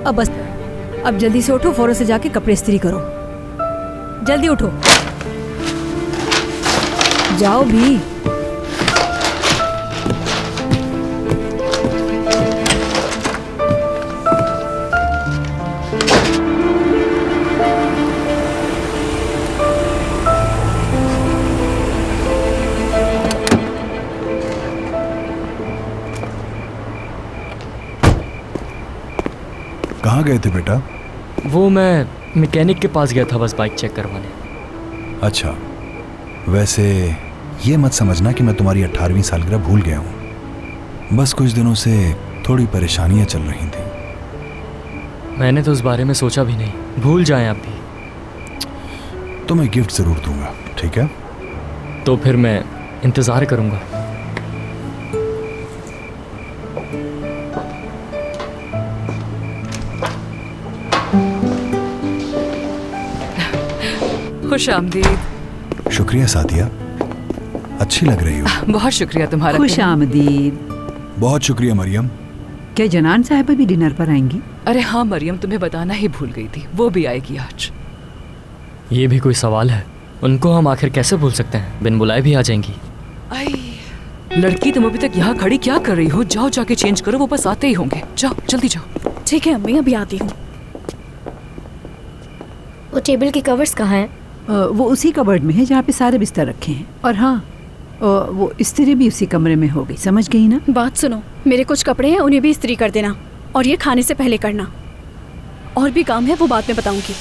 अब बस, अब जल्दी से उठो, फौरन से जाके कपड़े इस्त्री करो। जल्दी उठो, जाओ भी। कहाँ गए थे बेटा? वो मैं मैकेनिक के पास गया था बस बाइक चेक करवाने। अच्छा, वैसे ये मत समझना कि मैं तुम्हारी 18वीं सालगिरह भूल गया हूँ। बस कुछ दिनों से थोड़ी परेशानियाँ चल रही थी। मैंने तो उस बारे में सोचा भी नहीं। भूल जाएं आप भी। तुम्हें गिफ्ट ज़रूर दूंगा, ठीक है? तो फिर मैं इंतज़ार करूँगा। खुश आमदीद। शुक्रिया सादिया, अच्छी लग रही हो। बहुत शुक्रिया तुम्हारा। खुश आमदीद। बहुत शुक्रिया मरियम। क्या जनान साहिबा भी डिनर पर आएंगी? अरे हाँ मरियम, तुम्हें बताना ही भूल गई थी, वो भी आएगी आज। ये भी कोई सवाल है? उनको हम आखिर कैसे भूल सकते हैं? बिन बुलाए भी आ जाएंगी। आई लड़की, तुम अभी तक यहाँ खड़ी क्या कर रही हो? जाओ जाके चेंज करो, वो बस आते ही होंगे। जाओ जल्दी जाओ। ठीक है अम्मी, अभी आती हूँ। वो टेबल के कवर्स कहाँ हैं? वो उसी कबर्ड में है जहाँ पे सारे बिस्तर रखे हैं। और हाँ, वो इस्त्री भी उसी कमरे में हो गई, समझ गई ना? बात सुनो, मेरे कुछ कपड़े हैं, उन्हें भी इस्त्री कर देना, और ये खाने से पहले करना। और भी काम है, वो बाद में बताऊंगी।